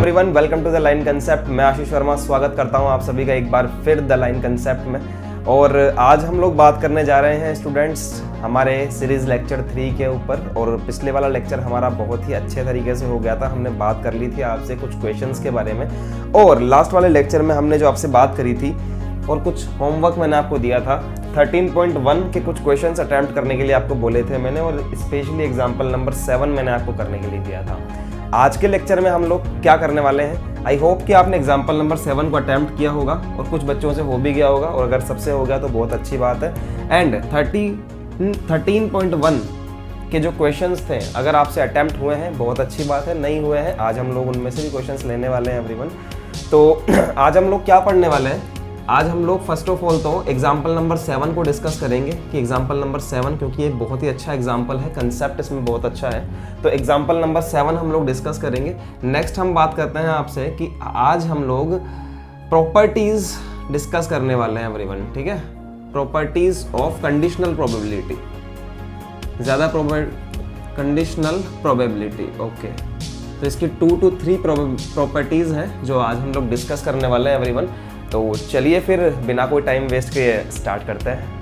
Everyone, welcome to the line concept. मैं आशीष वर्मा स्वागत करता हूं आप सभी का एक बार फिर द लाइन कंसेप्ट में। और आज हम लोग बात करने जा रहे हैं स्टूडेंट्स हमारे सीरीज लेक्चर 3 के ऊपर। और पिछले वाला लेक्चर हमारा बहुत ही अच्छे तरीके से हो गया था। हमने बात कर ली थी आपसे कुछ क्वेश्चंस के बारे में, और लास्ट वाले लेक्चर में हमने जो आपसे बात करी थी और कुछ होमवर्क मैंने आपको दिया था। 13.1 के कुछ क्वेश्चंस अटेम्प्ट करने के लिए आपको बोले थे मैंने, और स्पेशली एग्जाम्पल नंबर 7 मैंने आपको करने के लिए दिया था। आज के लेक्चर में हम लोग क्या करने वाले हैं, आई होप कि आपने एग्जाम्पल नंबर 7 को अटेम्प्ट किया होगा और कुछ बच्चों से हो भी गया होगा, और अगर सबसे हो गया तो बहुत अच्छी बात है। एंड 13.1 के जो क्वेश्चंस थे अगर आपसे अटेम्प्ट हुए हैं बहुत अच्छी बात है, नहीं हुए हैं आज हम लोग उनमें से भी क्वेश्चंस लेने वाले हैं एवरीवन। तो आज हम लोग क्या पढ़ने वाले हैं, आज हम लोग फर्स्ट ऑफ ऑल तो एग्जाम्पल नंबर 7 को डिस्कस करेंगे कि एग्जाम्पल नंबर 7, क्योंकि ये बहुत ही अच्छा एग्जाम्पल है, कंसेप्ट इसमें बहुत अच्छा है, तो एग्जाम्पल नंबर 7 हम लोग डिस्कस करेंगे। नेक्स्ट हम बात करते हैं आपसे कि आज हम लोग प्रॉपर्टीज डिस्कस करने वाले हैं एवरीवन, ठीक है। प्रॉपर्टीज ऑफ कंडीशनल प्रोबेबिलिटी, ज़्यादा कंडीशनल प्रोबेबिलिटी, ओके। तो इसकी 2 to 3 प्रॉपर्टीज हैं जो आज हम लोग डिस्कस करने वाले हैं एवरीवन। तो चलिए फिर बिना कोई टाइम वेस्ट के स्टार्ट करते हैं।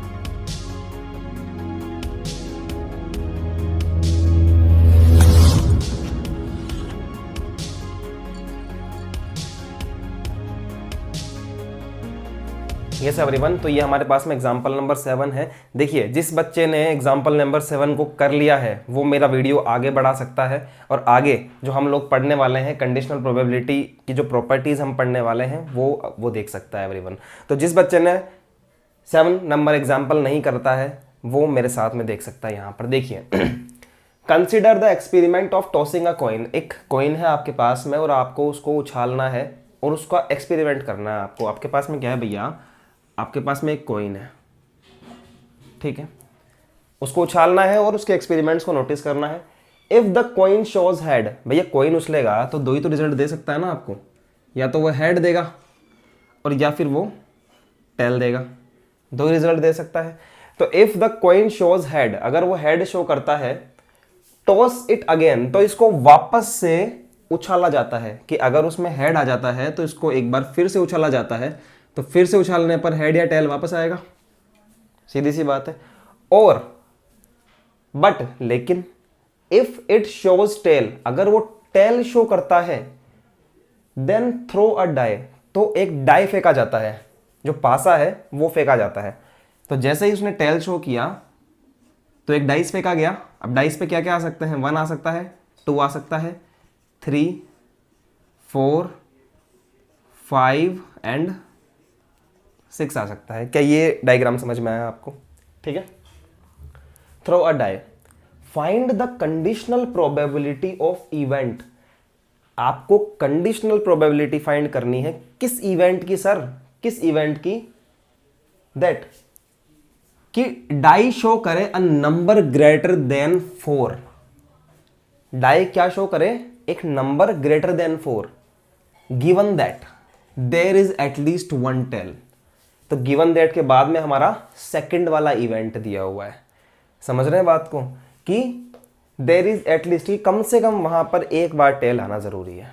यस एवरीवन, तो ये हमारे पास में एग्जाम्पल नंबर 7 है। देखिए, जिस बच्चे ने एग्जाम्पल नंबर 7 को कर लिया है वो मेरा वीडियो आगे बढ़ा सकता है, और आगे जो हम लोग पढ़ने वाले हैं कंडीशनल प्रोबेबिलिटी की जो प्रॉपर्टीज हम पढ़ने वाले हैं वो देख सकता है एवरीवन। तो जिस बच्चे ने 7 नंबर एग्जाम्पल नहीं करता है वो मेरे साथ में देख सकता है। यहाँ पर देखिए, consider the experiment of tossing a coin. एक कॉइन है आपके पास में और आपको उसको उछालना है और उसका एक्सपेरिमेंट करना है आपको। आपके पास में क्या है भैया, आपके पास में एक कॉइन है, ठीक है, उसको उछालना है और उसके एक्सपेरिमेंट्स को नोटिस करना है। If the coin shows head, भैया कॉइन उछलेगा तो दो ही तो रिजल्ट दे सकता है ना आपको, या तो वो हेड देगा और या फिर वो टेल देगा, दो ही रिजल्ट दे सकता है। तो if the coin shows head, अगर वो हेड शो करता है, टॉस इट अगेन, तो इसको वापस से उछाला जाता है कि अगर उसमें हेड आ जाता है तो इसको एक बार फिर से उछाला जाता है, तो फिर से उछालने पर हेड या टेल वापस आएगा, सीधी सी बात है। और बट लेकिन इफ इट शोज टेल, अगर वो टेल शो करता है, देन थ्रो अ डाई, तो एक डाई फेंका जाता है, जो पासा है वो फेंका जाता है। तो जैसे ही उसने टेल शो किया तो एक डाइस फेंका गया। अब डाइस पे क्या क्या आ सकते हैं, 1 आ सकता है, 2 आ सकता है, 3, 4, 5 एंड 6 आ सकता है। क्या ये डायग्राम समझ में आया आपको, ठीक है। Throw a die, find the conditional probability of event. आपको कंडीशनल प्रोबेबिलिटी फाइंड करनी है किस इवेंट की सर, किस इवेंट की, दैट कि डाई शो करे a number greater than 4। Die क्या शो करे, एक number greater than 4, given that there is at least 1 tail. तो गिवन दैट के बाद में हमारा सेकंड वाला इवेंट दिया हुआ है, समझ रहे हैं बात को, कि देयर इज एटलीस्ट, कि कम से कम वहां पर एक बार टेल आना जरूरी है,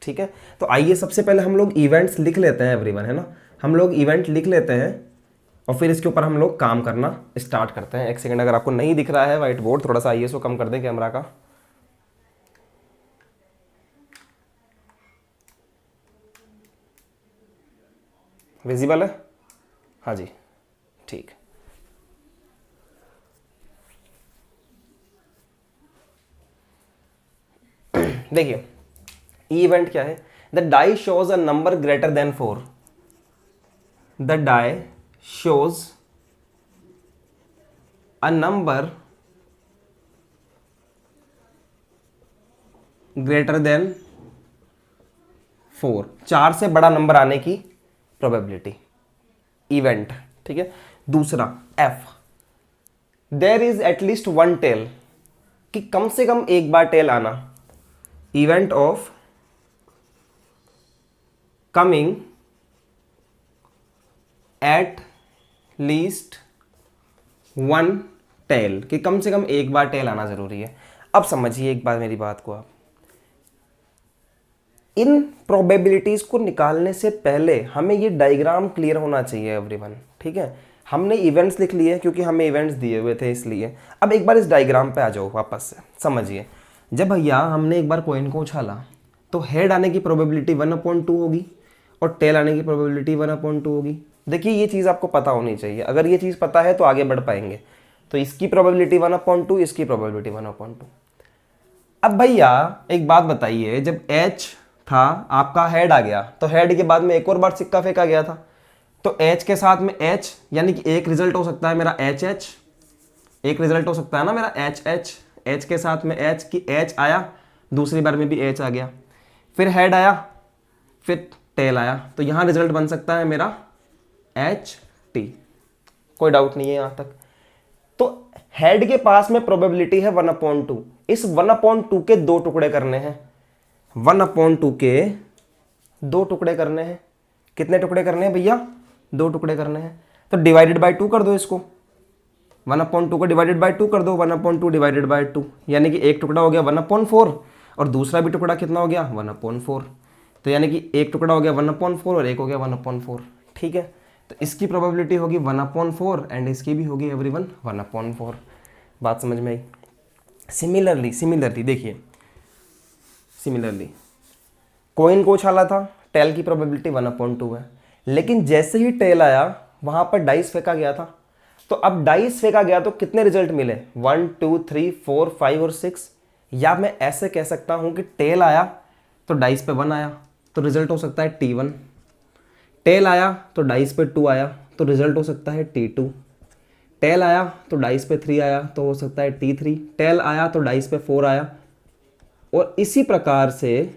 ठीक है। तो आइए सबसे पहले हम लोग इवेंट्स लिख लेते हैं एवरीवन, है ना। हम लोग इवेंट लिख लेते हैं और फिर इसके ऊपर हम लोग काम करना स्टार्ट करते हैं। एक सेकेंड, अगर आपको नहीं दिख रहा है व्हाइट बोर्ड, थोड़ा सा ISO कम कर दें कैमरा का। विजिबल है, हाँ जी, ठीक। देखिए इवेंट क्या है, the die shows a number greater than 4। The die shows a number greater than 4, 4 से बड़ा नंबर आने की प्रोबेबिलिटी, इवेंट, ठीक है। दूसरा F, there is at least 1 tail, कि कम से कम एक बार टेल आना, event of coming at least 1 tail, कि कम से कम एक बार टेल आना जरूरी है। अब समझिए एक बार मेरी बात को आप, इन प्रोबेबिलिटीज़ को निकालने से पहले हमें ये डायग्राम क्लियर होना चाहिए एवरीवन, ठीक है। हमने इवेंट्स लिख लिए क्योंकि हमें इवेंट्स दिए हुए थे इसलिए। अब एक बार इस डायग्राम पे आ जाओ वापस से, समझिए। जब भैया हमने एक बार कॉइन को उछाला तो हेड आने की प्रोबेबिलिटी 1/2 होगी और टेल आने की प्रोबेबिलिटी 1/2 होगी। देखिए ये चीज़ आपको पता होनी चाहिए, अगर ये चीज़ पता है तो आगे बढ़ पाएंगे। तो इसकी प्रोबेबिलिटी 1/2, इसकी प्रोबेबिलिटी 1/2। अब भैया एक बात बताइए, जब H था आपका हेड आ गया तो हेड के बाद में एक और बार सिक्का फेंका गया था, तो H के साथ में H, यानी कि एक रिजल्ट हो सकता है मेरा HH, एक रिजल्ट हो सकता है ना मेरा HH, H के साथ में H की H आया, दूसरी बार में भी H आ गया, फिर हेड आया, फिर टेल आया, तो यहाँ रिजल्ट बन सकता है मेरा HT। कोई डाउट नहीं है यहाँ तक। तो हेड के पास में प्रोबेबिलिटी है 1/2, इस 1/2 के 2 टुकड़े करने हैं, 1/2 के 2 टुकड़े करने हैं। कितने टुकड़े करने हैं भैया? 2 टुकड़े करने हैं। तो डिवाइडेड बाय 2 कर दो इसको, 1/2 को डिवाइडेड बाय 2 कर दो, 1/2 डिवाइडेड बाय 2, यानी कि एक टुकड़ा हो गया 1/4 और दूसरा भी टुकड़ा कितना हो गया 1/4। तो यानी कि एक टुकड़ा हो गया 1/4 और एक हो गया 1/4, ठीक है। तो इसकी प्रोबेबिलिटी होगी 1/4 एंड इसकी भी होगी एवरीवन 1/4। बात समझ में आई? सिमिलरली देखिए, सिमिलरली कॉइन को उछाला था, टेल की प्रोबेबिलिटी 1/2 है, लेकिन जैसे ही टेल आया वहां पर डाइस फेंका गया था। तो अब डाइस फेंका गया तो कितने रिजल्ट मिले? 1 2 3 4 5 और 6। या मैं ऐसे कह सकता हूं कि टेल आया तो डाइस पे 1 आया, तो रिजल्ट हो सकता है T1। टेल आया तो डाइस पे 2 आया, तो रिजल्ट हो सकता है T2। टेल आया तो डाइस पे 3 आया, तो हो सकता है T3। टेल आया तो डाइस पे 4 आया, और इसी प्रकार से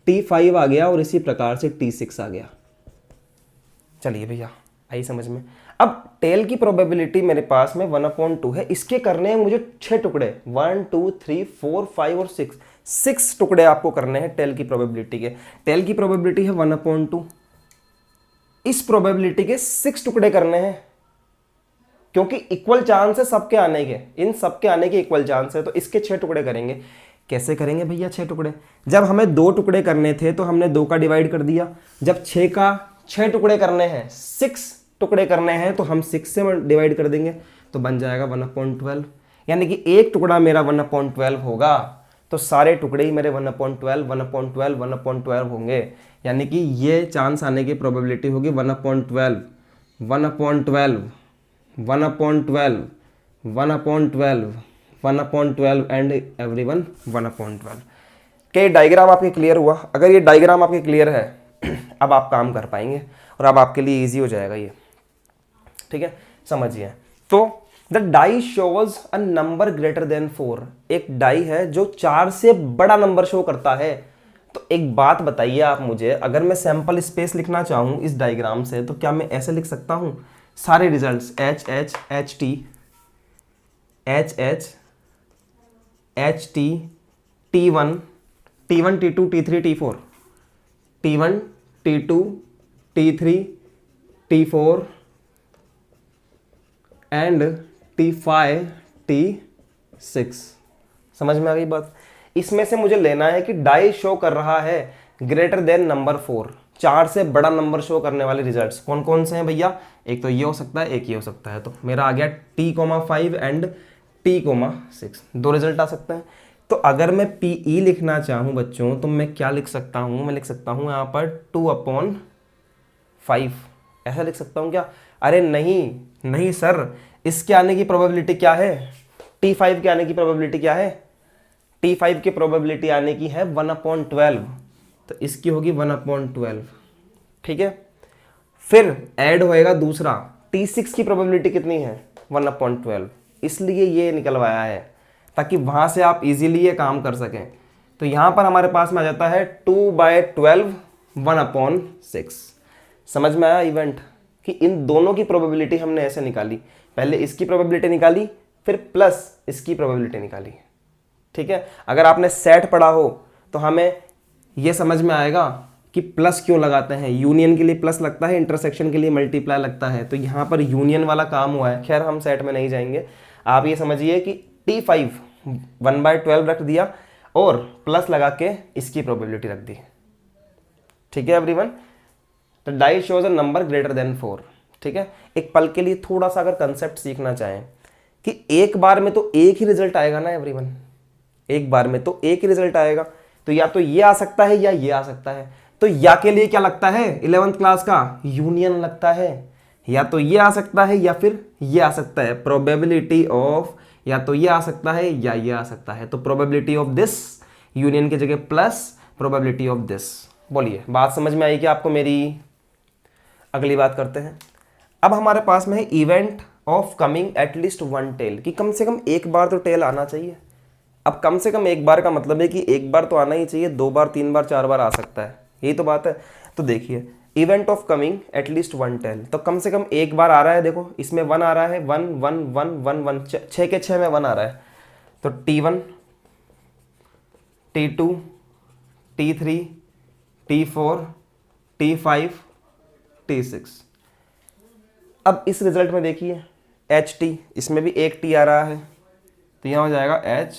T5 आ गया और इसी प्रकार से T6 आ गया। चलिए भैया आई समझ में। अब टेल की प्रोबेबिलिटी मेरे पास में 1/2 है, इसके करने हैं मुझे 6 टुकड़े, 1 2 3 4 5 और 6 टुकड़े आपको करने हैं टेल की प्रोबेबिलिटी के। टेल की प्रोबेबिलिटी है 1/2, इस प्रोबेबिलिटी के 6 टुकड़े करने हैं, क्योंकि इक्वल चांस है सबके आने के, इन सबके आने के इक्वल चांस है, तो इसके 6 टुकड़े करेंगे। कैसे करेंगे भैया 6 टुकड़े? जब हमें 2 टुकड़े करने थे तो हमने 2 का डिवाइड कर दिया, जब 6 का 6 टुकड़े करने हैं, 6 टुकड़े करने हैं, तो हम 6 से डिवाइड कर देंगे, तो बन जाएगा 1/12। यानी कि एक टुकड़ा मेरा 1/12 होगा, तो सारे टुकड़े ही मेरे 1/12 1/12 1/12 होंगे। यानी कि ये चांस आने की प्रोबेबिलिटी होगी 1/12 1/12 1/12 1/12 1/12 एंड एवरीवन 1/12। क्या ये डायग्राम आपके क्लियर हुआ? अगर ये डायग्राम आपके क्लियर है अब आप काम कर पाएंगे और अब आपके लिए इजी हो जाएगा ये, ठीक है। समझिए, तो the die shows a number greater than 4। एक डाई है जो 4 से बड़ा नंबर शो करता है। तो एक बात बताइए आप मुझे, अगर मैं सैंपल स्पेस लिखना चाहूँ इस डायग्राम से, तो क्या मैं ऐसे लिख सकता हूँ सारे results H H H T H H H T T1 T1 T2 T3 T4 T1 T2 T3 T4 and T5 T6। समझ में आ गई बात? इसमें से मुझे लेना है कि डाई शो कर रहा है ग्रेटर देन नंबर 4, 4 से बड़ा नंबर शो करने वाले रिजल्ट्स कौन कौन से हैं भैया? एक तो ये हो सकता है, एक ये हो सकता है, तो मेरा आ गया T5 एंड T6, 2 रिजल्ट आ सकते हैं। तो अगर मैं PE लिखना चाहूँ बच्चों, तो मैं क्या लिख सकता हूँ? मैं लिख सकता हूँ यहाँ पर 2/5, ऐसा लिख सकता हूँ क्या? अरे नहीं सर, इसके आने की प्रोबेबिलिटी क्या है? T5 के आने की प्रोबेबिलिटी क्या है? T5 की प्रोबेबिलिटी आने की है 1/12, तो इसकी होगी 1/12, ठीक है। फिर ऐड होएगा दूसरा, T6 की प्रोबेबिलिटी कितनी है? 1/12, इसलिए ये निकलवाया है ताकि वहां से आप इजीली ये काम कर सकें। तो यहां पर हमारे पास में आ जाता है 2/12 1/6। समझ में आया इवेंट कि इन दोनों की प्रोबेबिलिटी हमने ऐसे निकाली, पहले इसकी प्रोबेबिलिटी निकाली फिर प्लस इसकी प्रोबेबिलिटी निकाली, ठीक है। अगर आपने सेट पढ़ा हो तो हमें यह समझ में आएगा कि प्लस क्यों लगाते हैं। यूनियन के लिए प्लस लगता है, इंटरसेक्शन के लिए मल्टीप्लाई लगता है, तो यहाँ पर यूनियन वाला काम हुआ है। खैर हम सेट में नहीं जाएंगे, आप ये समझिए कि T5 1/12 रख दिया और प्लस लगा के इसकी प्रोबेबिलिटी रख दी, ठीक है एवरीवन, तो die shows a number greater than 4। ठीक है, एक पल के लिए थोड़ा सा अगर कंसेप्ट सीखना चाहें कि एक बार में तो एक ही रिजल्ट आएगा ना एवरीवन, एक बार में तो एक ही रिजल्ट आएगा, तो या तो ये आ सकता है या ये आ सकता है। तो या के लिए क्या लगता है 11th क्लास का यूनियन लगता है, या तो ये आ सकता है या फिर ये आ सकता है, प्रोबेबिलिटी ऑफ, या तो ये आ सकता है या ये आ सकता है। तो प्रोबेबिलिटी ऑफ दिस यूनियन की जगह प्लस प्रोबेबिलिटी ऑफ दिस। बोलिए बात समझ में आई कि आपको मेरी? अगली बात करते हैं। अब हमारे पास में है event of coming at least one tail, कि कम से कम एक बार तो टेल आना चाहिए। अब कम से कम एक बार का मतलब है कि एक बार तो आना ही चाहिए, 2 बार 3 बार 4 बार आ सकता है, यही तो बात है। तो देखिए event of coming at least one tail, तो कम से कम एक बार आ रहा है। देखो इसमें 1 आ रहा है, 1 1 1 1 1, 6 के 6 में 1 आ रहा है। तो T1 T2 T3 T4 T5 T6। अब इस रिजल्ट में देखिए HT, इसमें भी एक T आ रहा है, तो यहाँ हो जाएगा H,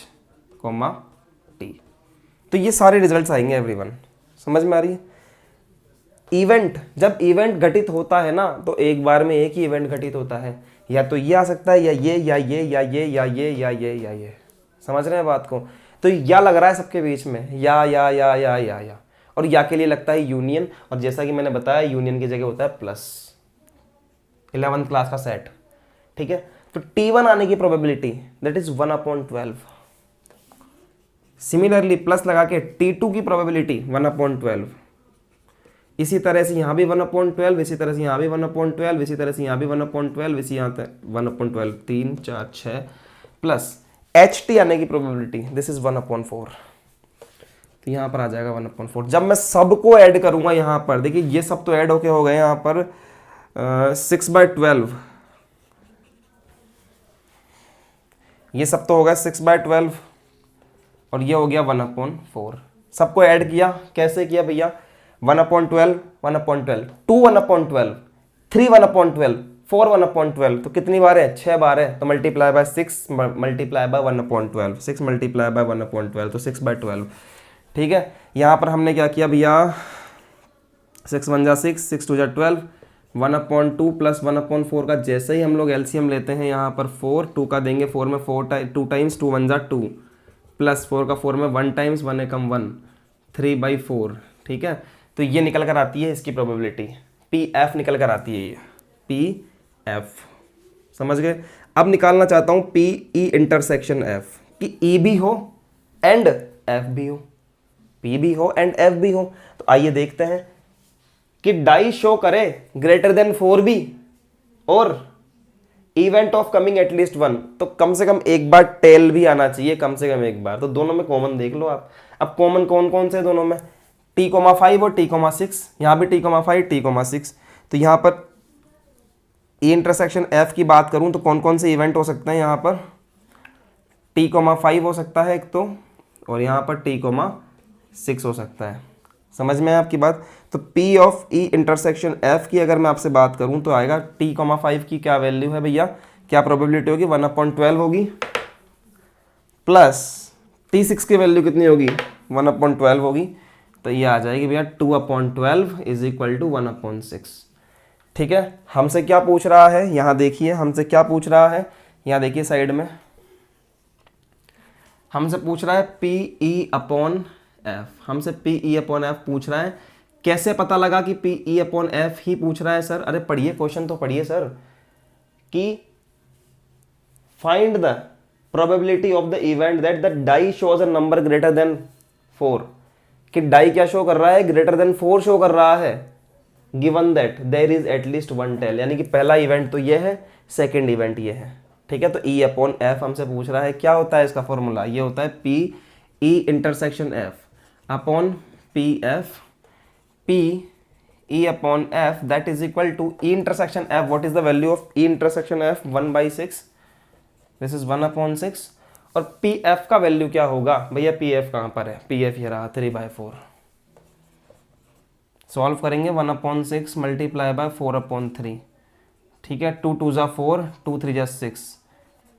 T। तो ये सारे रिजल्ट्स आएंगे एवरीवन, समझ में आ रही है? इवेंट, जब इवेंट घटित होता है ना तो एक बार में एक ही इवेंट घटित होता है, या तो ये आ सकता है या ये या ये या ये या ये या ये या ये। समझ रहे हैं बात को? तो या लग रहा है सबके बीच में, या और या के लिए लगता है यूनियन, और जैसा कि मैंने बताया यूनियन की जगह होता है प्लस 11th क्लास का सेट। ठीक है, तो T1 आने की probability that is 1/12। Similarly plus लगा के T2 की प्रोबेबिलिटी 1/12। इसी तरह से यहाँ भी 1/12, इसी तरह से यहाँ भी 1/12, इसी तरह से यहाँ भी 1/12, इसी यहाँ तक 1/12, 3 4 6 प्लस HT आने की प्रोबेबिलिटी दिस इज 1/4। तो यहाँ पर आ जाएगा 1/4। जब मैं सबको ऐड करूंगा यहाँ पर, देखिए ये सब तो ऐड होके हो गए यहाँ पर 6/12, ये सब तो हो गया 6/12, और ये हो गया 1/4। सबको ऐड किया, कैसे किया भैया? 1/12, 1/12, 2 1/12, 3 1/12, 4 1/12, तो कितनी बार है? 6 बार है। तो multiply by 6 multiply by 1/12, 6 multiply by 1/12, तो 6/12। ठीक है, यहाँ पर हमने क्या किया भैया? 6 1 जा 6, 6 2 जा 12, 1/2 प्लस 1/4 का जैसे ही हम लोग एलसीएम लेते हैं यहाँ पर 4, 2 का देंगे 4 में 2 टाइम्स, 2 1 जा 2 प्लस 4 का 4 में 1 टाइम्स, 1 एकम 1, 3/4। ठीक है, तो ये निकल कर आती है इसकी प्रोबेबिलिटी, PF निकल कर आती है ये, PF। समझ गए? अब निकालना चाहता हूँ PE इंटरसेक्शन F, कि E भी हो एंड F भी हो, P भी हो एंड F भी हो। तो आइए देखते हैं कि डाई शो करे ग्रेटर देन 4 भी और इवेंट ऑफ कमिंग एटलीस्ट 1, तो कम से कम एक बार टेल भी आना चाहिए, कम से कम एक बार। तो दोनों में कॉमन देख लो आप। अब कॉमन कौन कौन से दोनों में? T,5 और T,6, यहाँ भी T,5 T,6। तो यहाँ पर E इंटरसेक्शन F की बात करूँ तो कौन कौन से इवेंट हो सकते हैं? यहाँ पर T,5 हो सकता है एक तो, और यहाँ पर T,6 हो सकता है। समझ में है आपकी बात? तो P of E intersection F की अगर मैं आपसे बात करूं तो आएगा T,5 की क्या वैल्यू है भैया? क्या प्रोबेबिलिटी होगी? 1/12 होगी, प्लस T6 की वैल्यू कितनी होगी? 1/12 होगी। तो ये आ जाएगी भैया 2/12 इज इक्वल टू 1/6। ठीक है, हमसे क्या पूछ रहा है? यहाँ देखिए हमसे क्या पूछ रहा है, यहाँ देखिए साइड में हमसे पूछ रहा है PE/F, हमसे PE/F पूछ रहा है। कैसे पता लगा कि PE/F ही पूछ रहा है सर? अरे पढ़िए क्वेश्चन तो पढ़िए सर, कि find the probability of the event that the die shows a number greater than 4, कि डाई क्या शो कर रहा है? ग्रेटर देन 4 शो कर रहा है, given that there is at least one tail, यानी कि पहला इवेंट तो ये है, सेकेंड इवेंट ये है। ठीक है, तो E/F हमसे पूछ रहा है। क्या होता है इसका फॉर्मूला? ये होता है PE intersection F upon PF, PE/F that is equal to E intersection F. What is the value of E intersection F? 1/6, this is 1/6। और PF का वैल्यू क्या होगा भैया? PF कहाँ पर है? PF ये रहा 3/4। सॉल्व करेंगे 1/6 मल्टीप्लाई बाय 4/3। ठीक है, 2 2 जा 4, 2 3 जा 6,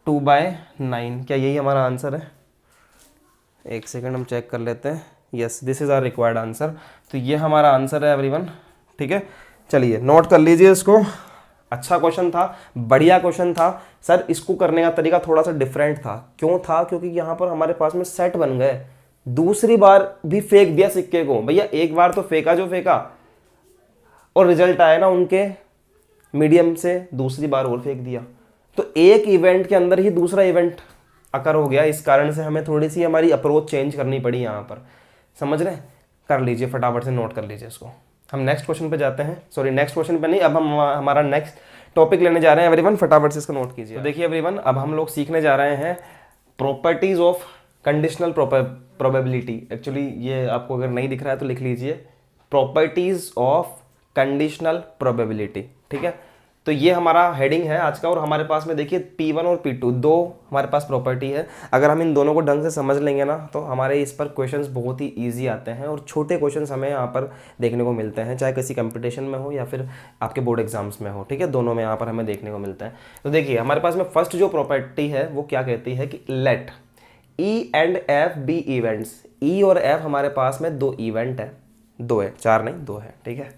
2/9। क्या यही हमारा आंसर है? एक सेकंड हम चेक कर लेते हैं। Yes, this is our required answer. तो ये हमारा आंसर है एवरीवन, ठीक है। चलिए नोट कर लीजिए इसको। अच्छा क्वेश्चन था, बढ़िया क्वेश्चन था सर। इसको करने का तरीका थोड़ा सा डिफरेंट था। क्यों था? क्योंकि यहाँ पर हमारे पास में सेट बन गए। दूसरी बार भी फेंक दिया सिक्के को। भैया एक बार तो फेंका जो फेंका और रिजल्ट आया ना उनके मीडियम से, दूसरी बार और फेंक दिया। तो एक इवेंट के अंदर ही दूसरा इवेंट अकर हो गया। इस कारण से हमें थोड़ी सी हमारी अप्रोच चेंज करनी पड़ी यहाँ पर। समझ रहे हैं? कर लीजिए, फटाफट से नोट कर लीजिए इसको। हम नेक्स्ट क्वेश्चन पे जाते हैं। सॉरी, नेक्स्ट क्वेश्चन पे नहीं, अब हम हमारा नेक्स्ट टॉपिक लेने जा रहे हैं एवरीवन। फटाफट से इसको नोट कीजिए। तो देखिए एवरीवन, अब हम लोग सीखने जा रहे हैं properties of conditional probability. Actually ये आपको अगर नहीं दिख रहा है तो लिख लीजिए, प्रॉपर्टीज ऑफ कंडीशनल प्रोबेबिलिटी, ठीक है। तो ये हमारा हेडिंग है आज का। और हमारे पास में देखिए P1 और P2 दो हमारे पास प्रॉपर्टी है। अगर हम इन दोनों को ढंग से समझ लेंगे ना तो हमारे इस पर क्वेश्चंस बहुत ही इजी आते हैं और छोटे क्वेश्चंस हमें यहाँ पर देखने को मिलते हैं, चाहे किसी कंपटीशन में हो या फिर आपके बोर्ड एग्जाम्स में हो, ठीक है। दोनों में यहाँ पर हमें देखने को मिलता है। तो देखिए हमारे पास में फर्स्ट जो प्रॉपर्टी है वो क्या कहती है कि let E and F be events. E और F हमारे पास में दो इवेंट है, दो है, चार नहीं, दो है, ठीक है।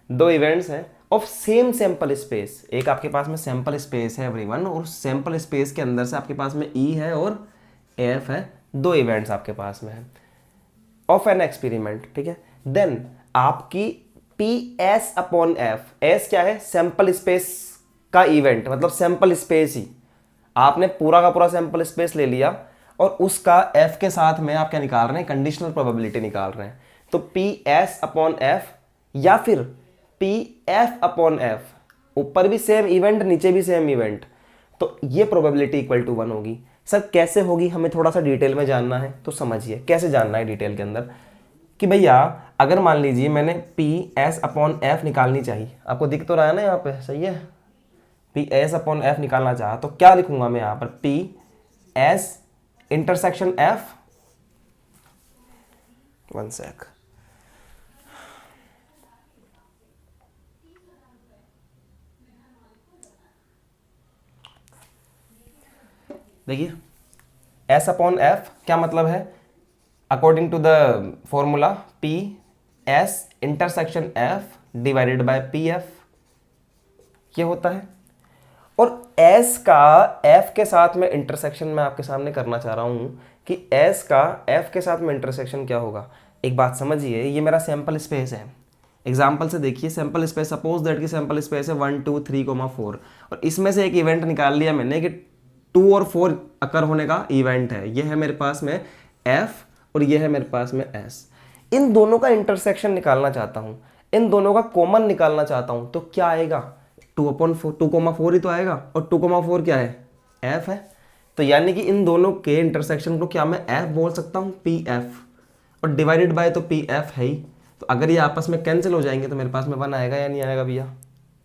दो इवेंट्स हैं ऑफ सेम सैंपल स्पेस। एक आपके पास में सैंपल स्पेस है एवरीवन, और सैंपल स्पेस के अंदर से आपके पास में E है और F है। दो इवेंट्स आपके पास में है ऑफ एन एक्सपेरिमेंट, ठीक है। देन आपकी PS अपॉन F, S क्या है? सैंपल स्पेस का इवेंट, मतलब सैंपल स्पेस ही आपने पूरा का पूरा सैंपल स्पेस ले लिया और उसका F के साथ में आप क्या निकाल रहे हैं? कंडीशनल प्रोबेबिलिटी निकाल रहे हैं। तो PS अपॉन F या फिर PF अपॉन F, ऊपर भी सेम इवेंट नीचे भी सेम इवेंट, तो ये प्रोबेबिलिटी इक्वल टू 1 होगी। सर कैसे होगी? हमें थोड़ा सा डिटेल में जानना है, तो समझिए कैसे जानना है डिटेल के अंदर। कि भैया अगर मान लीजिए मैंने PS अपॉन F निकालनी चाहिए, आपको दिख तो रहा है ना यहाँ पे, सही है। PS अपॉन F निकालना चाहा तो क्या लिखूंगा मैं यहाँ पर? PS intersection F, one sec, देखिए S अपॉन F क्या मतलब है? According to the formula PS intersection F divided by PF, ये होता है। और S का F के साथ में इंटरसेक्शन मैं आपके सामने करना चाह रहा हूं कि S का F के साथ में इंटरसेक्शन क्या होगा। एक बात समझिए, ये मेरा सैंपल स्पेस है। एग्जाम्पल से देखिए, सैंपल स्पेस, सपोज दैट की सैंपल स्पेस है 1 2 3 4, और इसमें से एक इवेंट निकाल लिया मैंने कि 2 और 4 अकर होने का इवेंट है। ये है मेरे पास में F और ये है मेरे पास में S। इन दोनों का इंटरसेक्शन निकालना चाहता हूँ, इन दोनों का कॉमन निकालना चाहता हूँ, तो क्या आएगा? 2/4 ही तो आएगा, और 2,4 क्या है? F है। तो यानी कि इन दोनों के इंटरसेक्शन को क्या मैं F बोल सकता हूँ? PF, और डिवाइडेड बाय तो PF है ही। तो अगर ये आपस में कैंसिल हो जाएंगे तो मेरे पास में 1 आएगा या नहीं आएगा भैया?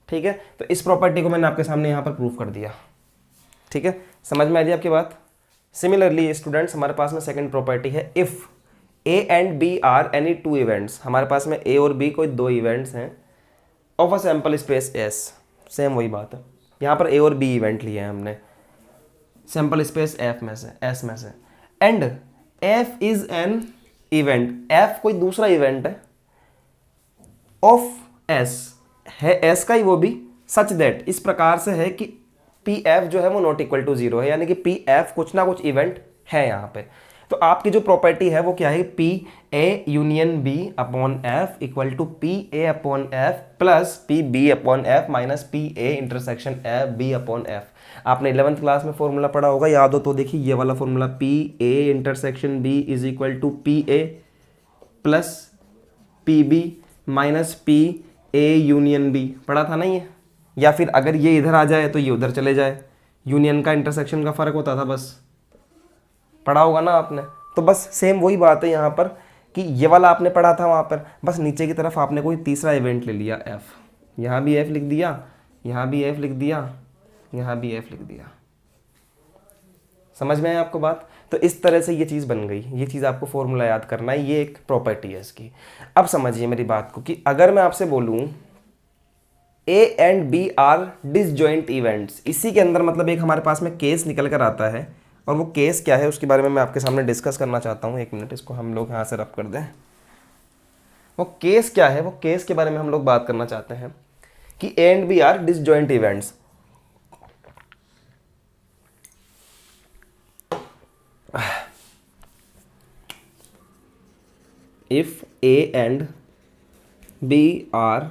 ठीक है। तो इस प्रॉपर्टी को मैंने आपके सामने यहाँ पर प्रूव कर दिया, ठीक है। समझ में आ रही है आपकी बात? सिमिलरली स्टूडेंट्स, हमारे पास में सेकंड प्रॉपर्टी है, if A and B are any two events. हमारे पास में A और B कोई दो इवेंट्स हैं of a sample space S। Same वही बात है, यहाँ पर A और B इवेंट लिए हैं हमने सैंपल स्पेस F में से, S में से, and F is an event, F कोई दूसरा इवेंट है ऑफ S, है S का ही वो भी, सच दैट, इस प्रकार से है कि PF जो है वो नॉट इक्वल टू 0 है, यानी कि PF कुछ ना कुछ इवेंट है यहाँ पे। तो आपकी जो प्रॉपर्टी है वो क्या है? PA union B upon F equal to PA upon F plus PB upon F minus PA intersection F B upon F। आपने 11th क्लास में फॉर्मूला पढ़ा होगा, याद हो तो देखिए ये वाला formula, PA intersection B is equal to PA plus PB minus PA union B, पढ़ा था ना ये? या फिर अगर ये इधर आ जाए तो ये उधर चले जाए, यूनियन का इंटरसेक्शन का फर्क होता था, बस पढ़ा होगा ना आपने। तो बस सेम वही बात है यहाँ पर कि ये वाला आपने पढ़ा था वहाँ पर, बस नीचे की तरफ आपने कोई तीसरा इवेंट ले लिया F, यहाँ भी F लिख दिया, यहाँ भी F लिख दिया, यहाँ भी F लिख दिया। समझ में आया आपको बात? तो इस तरह से ये चीज़ बन गई। ये चीज़ आपको फॉर्मूला याद करना है, ये एक प्रॉपर्टी है इसकी। अब समझिए मेरी बात को कि अगर मैं आपसे बोलूँ A and B are disjoint events, इसी के अंदर मतलब एक हमारे पास में केस निकल कर आता है और वो केस क्या है उसके बारे में मैं आपके सामने डिस्कस करना चाहता हूँ। 1 मिनट, इसको हम लोग यहाँ से रब कर दें। वो केस क्या है, वो केस के बारे में हम लोग बात करना चाहते हैं कि A and B are disjoint events. If A and B are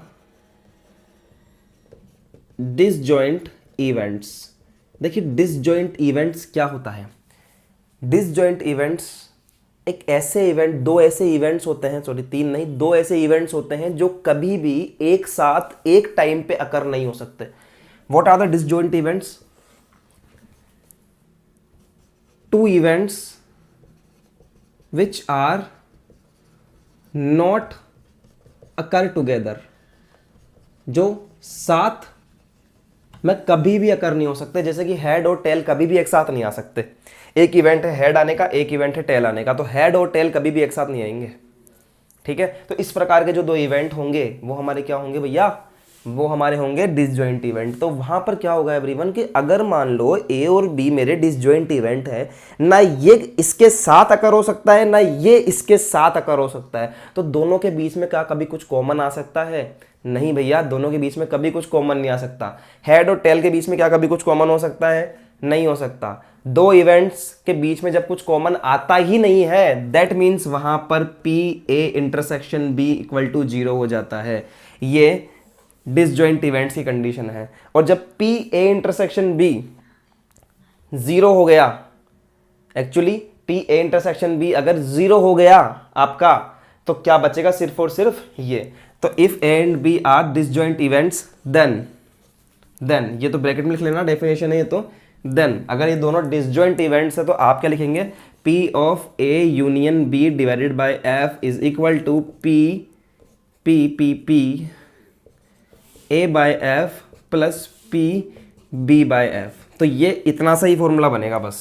disjoint events. देखिए डिसजॉइंट इवेंट्स क्या होता है। डिसजॉइंट इवेंट्स एक ऐसे इवेंट, दो ऐसे इवेंट्स होते हैं, सॉरी 3 नहीं, 2 ऐसे इवेंट्स होते हैं जो कभी भी एक साथ एक टाइम पे अकर नहीं हो सकते। What are the disjoint events? 2 events which are not occur together, जो साथ में कभी भी अकर नहीं हो सकते। जैसे कि हेड और टेल कभी भी एक साथ नहीं आ सकते। एक इवेंट है हेड आने का, एक इवेंट है टेल आने का, तो हेड और टेल कभी भी एक साथ नहीं आएंगे। ठीक है, तो इस प्रकार के जो 2 इवेंट होंगे वो हमारे क्या होंगे भैया, वो हमारे होंगे डिसजॉइंट इवेंट। तो वहां पर क्या होगा एवरीवन कि अगर मान लो ए और बी मेरे डिसजॉइंट इवेंट है, ना ये इसके साथ अकर हो सकता है ना ये इसके साथ अकर हो सकता है, तो दोनों के बीच में क्या कभी कुछ कॉमन आ सकता है? नहीं भैया, दोनों के बीच में कभी कुछ कॉमन नहीं आ सकता। हेड और टेल के बीच में क्या कभी कुछ कॉमन हो सकता है? नहीं हो सकता। 2 इवेंट्स के बीच में जब कुछ कॉमन आता ही नहीं है, दैट मीन्स वहां पर P A intersection B equal to 0 हो जाता है। ये डिसजॉइंट इवेंट्स की कंडीशन है। और जब पी ए इंटरसेक्शन बी 0 हो गया, actually P A intersection B अगर 0 हो गया आपका, तो क्या बचेगा? सिर्फ और सिर्फ ये। तो if A and B are disjoint events then ये तो ब्रैकेट में लिख लेना, डेफिनेशन है ये तो। देन अगर ये दोनों डिसजॉइंट इवेंट्स है तो आप क्या लिखेंगे? P of A union B divided by F is equal to P P P P A by F plus P B by F. तो ये इतना सा ही फॉर्मूला बनेगा बस।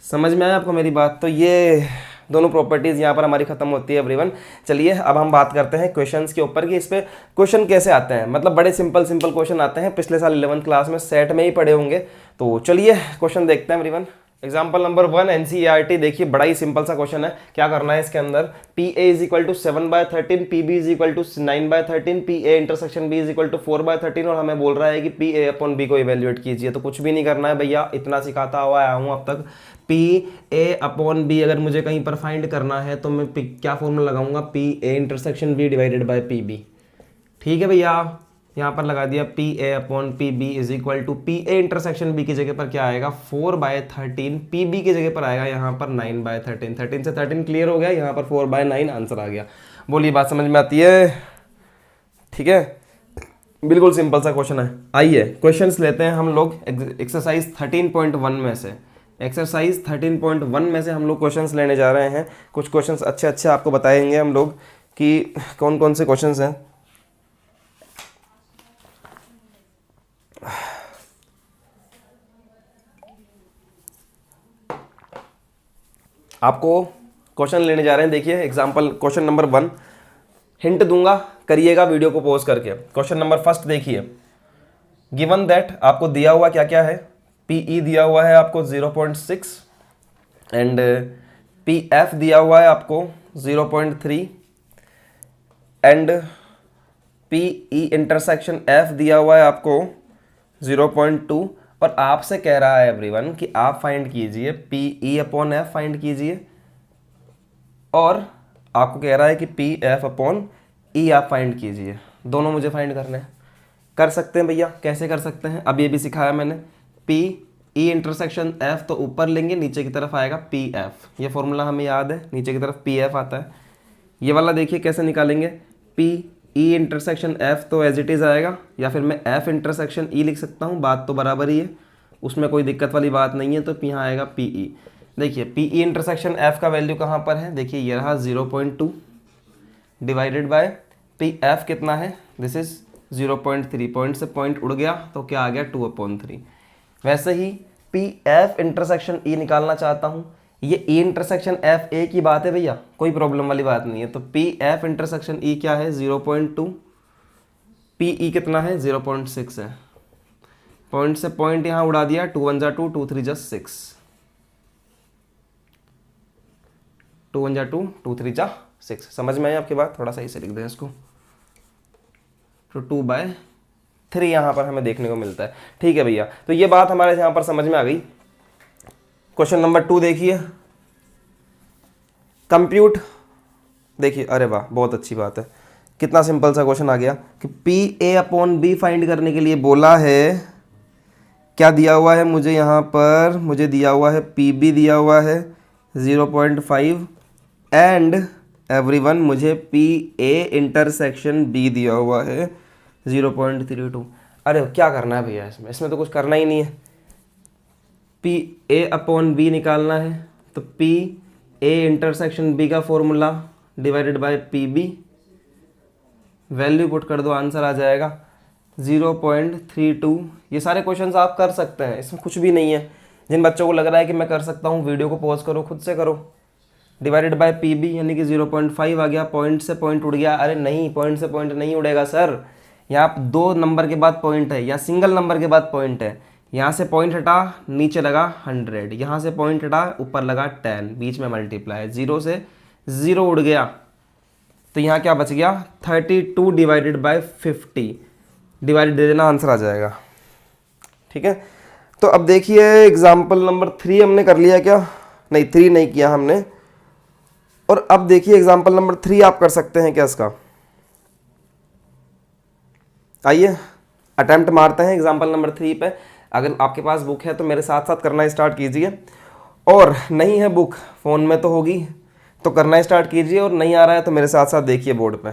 समझ में आया आपको मेरी बात? तो ये दोनों प्रॉपर्टीज यहाँ पर हमारी खत्म होती है एवरीवन। चलिए अब हम बात करते हैं क्वेश्चंस के ऊपर कि इस पे क्वेश्चन कैसे आते हैं। मतलब बड़े सिंपल क्वेश्चन आते हैं, पिछले साल 11th क्लास में सेट में ही पढ़े होंगे। तो चलिए क्वेश्चन देखते हैं एवरीवन। Example number 1 NCERT. देखिए बड़ा ही सिंपल सा क्वेश्चन है। क्या करना है इसके अंदर? P A is equal to 7/13, P B is equal to 9/13, P A intersection B is equal to 4/13 और हमें बोल रहा है कि पी ए अपॉन बी को इवेल्युएट कीजिए। तो कुछ भी नहीं करना है भैया, इतना सिखाता हुआ आया हूँ अब तक। पी ए अपॉन बी अगर मुझे कहीं पर फाइंड करना है तो मैं क्या फॉर्मूला लगाऊंगा? P A intersection B divided by P B. ठीक है भैया, यहाँ पर लगा दिया P A upon P B is equal to P A intersection B की जगह पर क्या आएगा? 4/13, पी बी की जगह पर आएगा यहाँ पर 9/13। 13 से 13 क्लियर हो गया, यहाँ पर 4/9 आंसर आ गया। बोलिए बात समझ में आती है? ठीक है, बिल्कुल सिंपल सा क्वेश्चन है। आइए क्वेश्चंस लेते हैं हम लोग एक्सरसाइज 13.1 में से। एक्सरसाइज 13.1 में से हम लोग क्वेश्चंस लेने जा रहे हैं। कुछ क्वेश्चंस अच्छे आपको बताएंगे हम लोग कि कौन कौन से क्वेश्चंस हैं। आपको क्वेश्चन लेने जा रहे हैं। देखिए एग्जांपल क्वेश्चन नंबर 1, हिंट दूंगा, करिएगा वीडियो को पॉज करके। क्वेश्चन नंबर फर्स्ट देखिए, गिवन दैट आपको दिया हुआ क्या क्या है? पीई दिया हुआ है आपको 0.6 एंड पीएफ दिया हुआ है आपको 0.3 एंड पीई इंटरसेक्शन एफ दिया हुआ है आपको 0.2 और आपसे कह रहा है एवरीवन कि आप फाइंड कीजिए P E upon F find कीजिए और आपको कह रहा है कि पी एफ अपॉन ई आप फाइंड कीजिए। दोनों मुझे फाइंड करने हैं। कर सकते हैं भैया, कैसे कर सकते हैं? अब ये भी सिखाया मैंने। पी ई इंटरसेक्शन एफ तो ऊपर लेंगे, नीचे की तरफ आएगा पी एफ। ये फॉर्मूला हमें याद है, नीचे की तरफ पी एफ आता है। ये वाला देखिए कैसे निकालेंगे? पी ई इंटरसेक्शन एफ तो एज इट इज़ आएगा, या फिर मैं एफ इंटरसेक्शन ई लिख सकता हूँ, बात तो बराबर ही है, उसमें कोई दिक्कत वाली बात नहीं है। तो यहाँ आएगा पी ई। देखिए पी ई इंटरसेक्शन एफ का वैल्यू कहाँ पर है? देखिए ये रहा 0.2 डिवाइडेड बाय पी एफ कितना है? This is 0.3। पॉइंट से पॉइंट उड़ गया तो क्या आ गया? 2/3। वैसे ही पी एफ इंटरसेक्शन ई निकालना चाहता हूँ। ये ई इंटरसेक्शन एफ ए की बात है भैया, कोई प्रॉब्लम वाली बात नहीं है। तो पी एफ इंटरसेक्शन ई क्या है? 0.2। पी ई कितना है? 0.6 है। पॉइंट से पॉइंट यहाँ उड़ा दिया, 2 1 जा 2, 2 3 जा 6। 2 1 जा 2, 2 3 जा 6। समझ में आई आपकी बात? थोड़ा सही से लिख दें इसको। तो 2/3 यहाँ पर हमें देखने को मिलता है। ठीक है भैया, तो ये बात हमारे यहाँ पर समझ में आ गई। क्वेश्चन नंबर 2 देखिए, कंप्यूट। देखिए, अरे वाह, बहुत अच्छी बात है। कितना सिंपल सा क्वेश्चन आ गया कि PA/B फाइंड करने के लिए बोला है। क्या दिया हुआ है मुझे यहाँ पर? मुझे दिया हुआ है PB दिया हुआ है 0.5 एंड एवरीवन मुझे PA इंटरसेक्शन B दिया हुआ है 0.32। अरे क्या करना है भैया इसमें? इसमें तो कुछ करना ही नहीं है। PA/B निकालना है, तो PA इंटरसेक्शन B का formula divided by PB, value put कर दो, आंसर आ जाएगा 0.32। ये सारे क्वेश्चंस आप कर सकते हैं, इसमें कुछ भी नहीं है। जिन बच्चों को लग रहा है कि मैं कर सकता हूँ, वीडियो को पॉज करो, खुद से करो। डिवाइडेड बाय PB यानी कि 0.5 आ गया, पॉइंट से पॉइंट उड़ गया। अरे नहीं, पॉइंट से पॉइंट नहीं उड़ेगा सर, यहाँ 2 नंबर के बाद पॉइंट है या सिंगल नंबर के बाद पॉइंट है। यहाँ से पॉइंट हटा, नीचे लगा 100, यहाँ से पॉइंट हटा, ऊपर लगा 10, बीच में मल्टीप्लाई, 0 से 0 उड़ गया, तो यहाँ क्या बच गया 32 डिवाइडेड बाय 50, डिवाइड दे देना, आंसर आ जाएगा। ठीक है, तो अब देखिए एग्जाम्पल नंबर 3 हमने कर लिया क्या? नहीं, 3 नहीं किया हमने। और अब देखिए एग्जाम्पल नंबर 3 आप कर सकते हैं क्या इसका? आइए अटेम्प्ट मारते हैं एग्जाम्पल नंबर 3 पे। अगर आपके पास बुक है तो मेरे साथ साथ करना स्टार्ट कीजिए, और नहीं है बुक, फ़ोन में तो होगी, तो करना स्टार्ट कीजिए, और नहीं आ रहा है तो मेरे साथ साथ देखिए बोर्ड पे,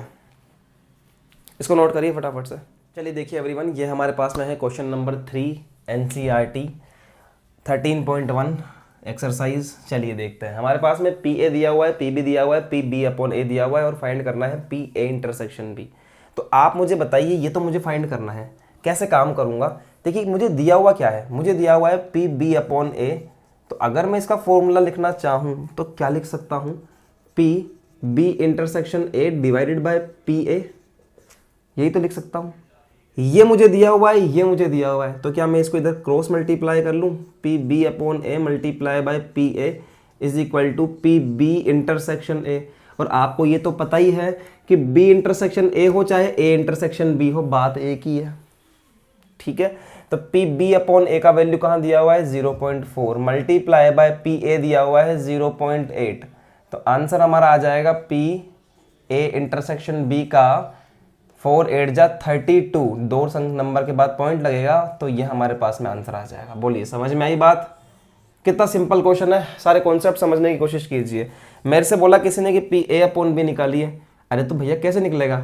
इसको नोट करिए फटाफट से। चलिए देखिए एवरीवन, ये हमारे पास में है क्वेश्चन नंबर 3 NCERT 13.1 एक्सरसाइज। चलिए देखते हैं। हमारे पास में PA दिया हुआ है, PB दिया हुआ है, PB/A दिया हुआ है, और फाइंड करना है PA इंटरसेक्शन B। तो आप मुझे बताइए, ये तो मुझे फाइंड करना है, कैसे काम करूंगा? देखिए मुझे दिया हुआ क्या है, मुझे दिया हुआ है PB/A। तो अगर मैं इसका फॉर्मूला लिखना चाहूँ तो क्या लिख सकता हूँ? PB intersection A divided by PA, यही तो लिख सकता हूँ। ये मुझे दिया हुआ है, ये मुझे दिया हुआ है, तो क्या मैं इसको इधर क्रॉस मल्टीप्लाई कर लूँ? PB/A multiply by PA is equal to PB intersection A। और आपको ये तो पता ही है कि B इंटरसेक्शन A हो चाहे A इंटरसेक्शन B हो, बात एक ही है। ठीक है, तो PB/A का वैल्यू कहाँ दिया हुआ है? 0.4 मल्टीप्लाई बाय PA दिया हुआ है 0.8। तो आंसर हमारा आ जाएगा PA इंटरसेक्शन B का 4 8 जा 32, 2 नंबर के बाद पॉइंट लगेगा, तो ये हमारे पास में आंसर आ जाएगा। बोलिए, समझ में आई बात? कितना सिंपल क्वेश्चन है, सारे कॉन्सेप्ट समझने की कोशिश कीजिए। मेरे से बोला किसी ने कि PA/B निकालिए, अरे तो भैया कैसे निकलेगा?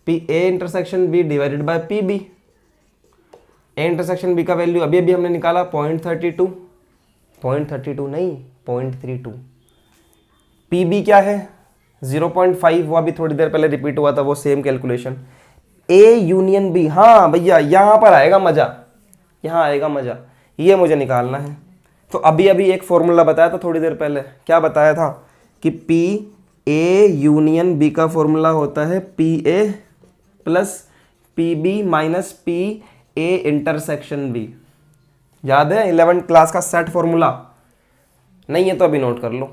PA intersection B divided by PB। A intersection B का वैल्यू अभी अभी हमने निकाला 0.32, 0.32 नहीं 0.32। PB क्या है? 0.5, वो अभी थोड़ी देर पहले रिपीट हुआ था, वो same calculation. A union B, हाँ भैया यहाँ पर आएगा मजा, यहाँ आएगा मजा, ये मुझे निकालना है। तो अभी अभी एक फॉर्मूला बताया था थोड़ी देर पहले, क्या बताया था? कि PA यूनियन B का फॉर्मूला होता है PA plus PB minus PA intersection B। याद है 11th क्लास का सेट फॉर्मूला? नहीं है तो अभी नोट कर लो।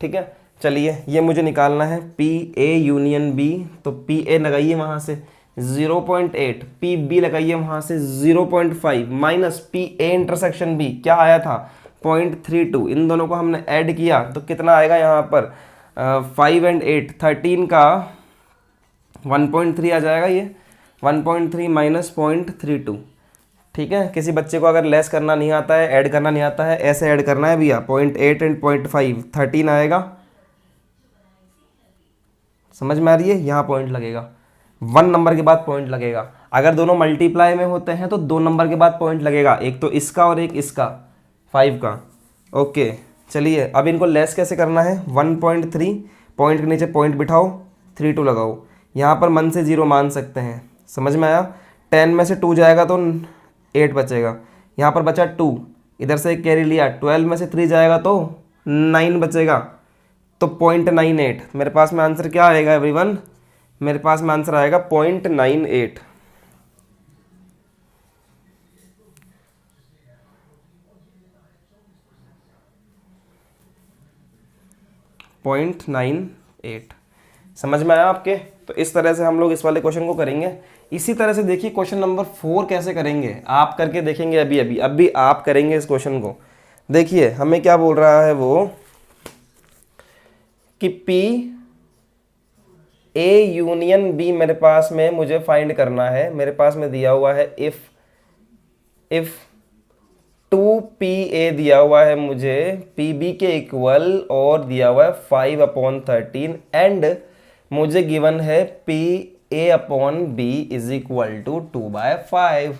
ठीक है, चलिए ये मुझे निकालना है PA यूनियन B, तो PA लगाइए वहाँ से 0.8, PB लगाइए वहाँ से 0.5 माइनस PA इंटरसेक्शन B क्या आया था? 0.32। इन दोनों को हमने ऐड किया तो कितना आएगा यहाँ पर? 5 and 8 13 का 1.3 आ जाएगा, ये 1.3 माइनस 0.32। ठीक है, किसी बच्चे को अगर लेस करना नहीं आता है, ऐड करना नहीं आता है, ऐसे ऐड करना है भैया, 0.8 एंड 0.5 13 आएगा। समझ में आ रही है? यहाँ पॉइंट लगेगा, 1 नंबर के बाद पॉइंट लगेगा। अगर दोनों मल्टीप्लाई में होते हैं तो 2 नंबर के बाद पॉइंट लगेगा, एक तो इसका और एक इसका 5 का। ओके, चलिए अब इनको लेस कैसे करना है? 1.3, पॉइंट के नीचे पॉइंट बिठाओ, 32 लगाओ, यहाँ पर मन से 0 मान सकते हैं। समझ में आया? 10 में से 2 जाएगा तो 8 बचेगा, यहाँ पर बचा 2, इधर से एक कैरी लिया, 12 में से 3 जाएगा तो 9 बचेगा, तो 0.98। मेरे पास में आंसर क्या आएगा एवरीवन? मेरे पास में आंसर आएगा 0.98। 0.98 0.98। समझ में आया आपके? तो इस तरह से हम लोग इस वाले क्वेश्चन को करेंगे। इसी तरह से देखिए क्वेश्चन नंबर 4 कैसे करेंगे, आप करके देखेंगे। अभी आप करेंगे इस क्वेश्चन को। देखिए हमें क्या बोल रहा है वो कि पी ए यूनियन बी मेरे पास में मुझे फाइंड करना है। मेरे पास में दिया हुआ है इफ 2PA दिया हुआ है मुझे PB के इक्वल, और दिया हुआ है 5/13 एंड मुझे गिवन है PA/B इज इक्वल टू 2/5।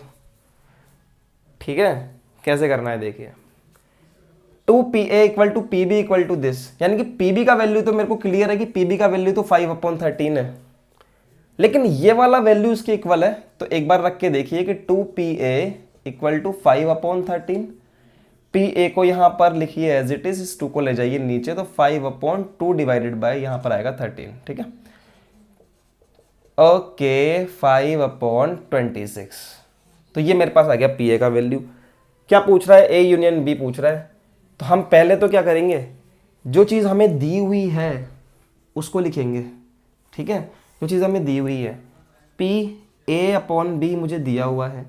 ठीक है, कैसे करना है देखिए। 2PA equal to PB equal to this, यानी कि PB का वैल्यू तो मेरे को क्लियर है कि PB का वैल्यू तो 5/13 है, लेकिन ये वाला वैल्यू इसके इक्वल है। तो एक बार रख के देखिए कि 2PA इक्वल टू 5/13। PA को यहां पर लिखिए एज इट इज, इस 2 को ले जाइए नीचे, तो 5/2 डिवाइडेड बाय यहां पर आएगा 13। ठीक है, ओके 5/26। तो ये मेरे पास आ गया PA का वैल्यू। क्या पूछ रहा है? A यूनियन B पूछ रहा है। तो हम पहले तो क्या करेंगे, जो चीज़ हमें दी हुई है उसको लिखेंगे। ठीक है, जो चीज़ हमें दी हुई है PA/B मुझे दिया हुआ है,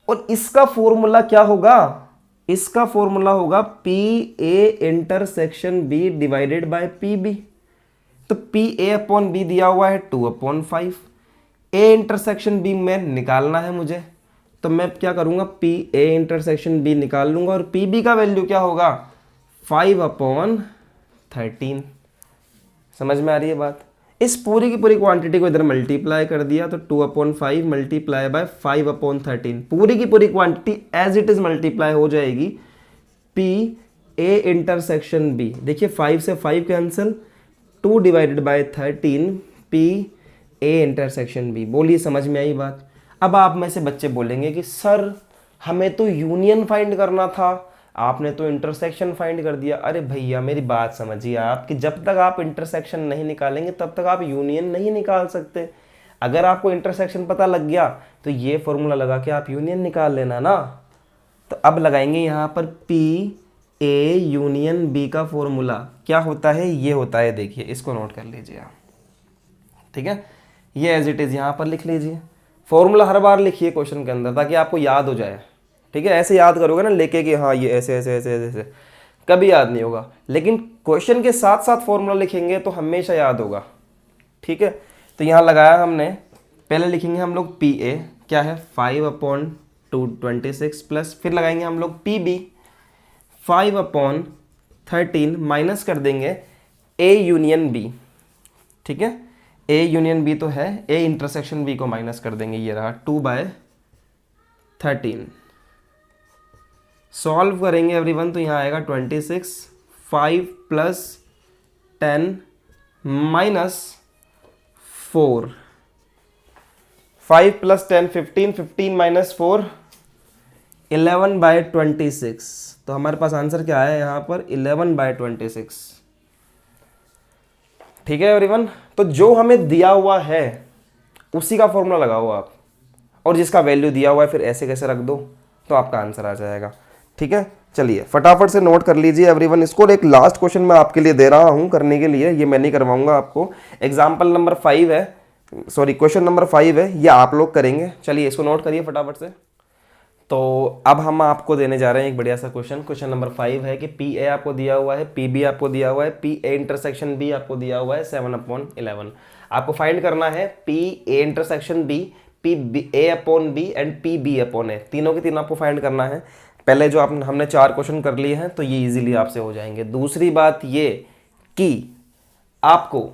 और इसका फॉर्मूला क्या होगा? इसका फॉर्मूला होगा PA intersection B divided by PB। तो PA/B दिया हुआ है 2/5। A इंटरसेक्शन B में निकालना है मुझे, तो मैं क्या करूंगा, PA इंटरसेक्शन B निकाल लूंगा, और PB का वैल्यू क्या होगा? 5/13। समझ में आ रही है बात? इस पूरी की पूरी क्वांटिटी को इधर मल्टीप्लाई कर दिया, तो 2/5 मल्टीप्लाई बाय 5/13, पूरी की पूरी quantity as it is multiply हो जाएगी। PA इंटरसेक्शन B, देखिए 5 से 5 cancel, 2 divided by 13 PA intersection B। बोलिए समझ में आई बात? अब आप में से बच्चे बोलेंगे कि सर हमें तो यूनियन फाइंड करना था, आपने तो इंटरसेक्शन फाइंड कर दिया। अरे भैया मेरी बात समझिए आप, कि जब तक आप इंटरसेक्शन नहीं निकालेंगे तब तक आप यूनियन नहीं निकाल सकते। अगर आपको इंटरसेक्शन पता लग गया तो ये फॉर्मूला लगा के आप यूनियन निकाल लेना ना। तो अब लगाएंगे यहाँ पर PA यूनियन B का फॉर्मूला क्या होता है? ये होता है, देखिए इसको नोट कर लीजिए आप। ठीक है, ये एज इट इज यहाँ पर लिख लीजिए। फॉर्मूला हर बार लिखिए क्वेश्चन के अंदर, ताकि आपको याद हो जाए। ठीक है, ऐसे याद करोगे ना लेके कि हाँ ये ऐसे ऐसे ऐसे ऐसे ऐसे, कभी याद नहीं होगा। लेकिन क्वेश्चन के साथ साथ फॉर्मूला लिखेंगे तो हमेशा याद होगा। ठीक है, तो यहाँ लगाया हमने, पहले लिखेंगे हम लोग PA क्या है 5/26 प्लस, फिर लगाएंगे हम लोग PB 5/13 माइनस कर देंगे A यूनियन B। ठीक है, A यूनियन B तो है, A इंटरसेक्शन B को माइनस कर देंगे, ये रहा 2/13। सॉल्व करेंगे एवरीवन, तो यहाँ आएगा 26, 5 + 10 - 4, 5 + 10 15, 15 - 4 11/26। तो हमारे पास आंसर क्या है यहाँ पर? 11/26। ठीक है एवरीवन, तो जो हमें दिया हुआ है उसी का फॉर्मूला लगाओ आप, और जिसका वैल्यू दिया हुआ है फिर ऐसे कैसे रख दो तो आपका आंसर आ जाएगा। ठीक है, चलिए फटाफट से नोट कर लीजिए एवरीवन इसको। एक लास्ट क्वेश्चन मैं आपके लिए दे रहा हूं करने के लिए, ये मैं नहीं करवाऊंगा आपको। एग्जाम्पल नंबर 5 है, सॉरी क्वेश्चन नंबर 5 है, ये आप लोग करेंगे। चलिए इसको नोट करिए फटाफट से। तो अब हम आपको देने जा रहे हैं एक बढ़िया सा क्वेश्चन। क्वेश्चन नंबर 5 है कि PA आपको दिया हुआ है, PB आपको दिया हुआ है, PA इंटरसेक्शन B आपको दिया हुआ है 7/11। आपको फाइंड करना है PA intersection B, PA/B and PB/A, तीनों के तीनों आपको फाइंड करना है। पहले जो हमने 4 क्वेश्चन कर लिए हैं तो ये इजीली आपसे हो जाएंगे। दूसरी बात ये कि आपको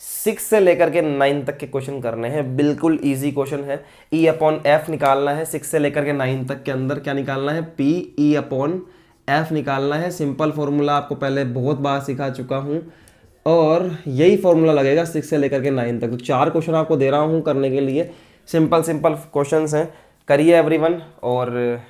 6 से लेकर के 9 तक के क्वेश्चन करने हैं, बिल्कुल इजी क्वेश्चन है। E/F निकालना है 6 से लेकर के 9 तक के अंदर, क्या निकालना है? PE/F निकालना है। सिंपल फॉर्मूला आपको पहले बहुत बार सिखा चुका हूं, और यही फॉर्मूला लगेगा 6 से लेकर के 9 तक। तो 4 क्वेश्चन आपको दे रहा हूं करने के लिए, सिंपल क्वेश्चंस हैं, करिए एवरीवन। और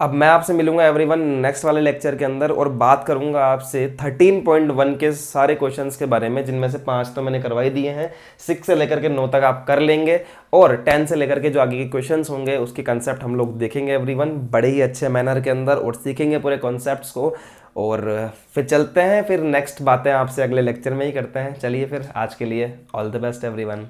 अब मैं आपसे मिलूंगा एवरीवन नेक्स्ट वाले लेक्चर के अंदर, और बात करूंगा आपसे 13.1 के सारे क्वेश्चंस के बारे में, जिनमें से 5 तो मैंने करवाई दिए हैं। 6 से लेकर के 9 तक आप कर लेंगे, और 10 से लेकर के जो आगे के क्वेश्चंस होंगे उसके कंसेप्ट हम लोग देखेंगे एवरीवन बड़े ही अच्छे मैनर के अंदर, और सीखेंगे पूरे कॉन्सेप्ट्स को। और फिर चलते हैं, फिर नेक्स्ट बातें आपसे अगले लेक्चर में ही करते हैं। चलिए फिर आज के लिए ऑल द बेस्ट एवरीवन।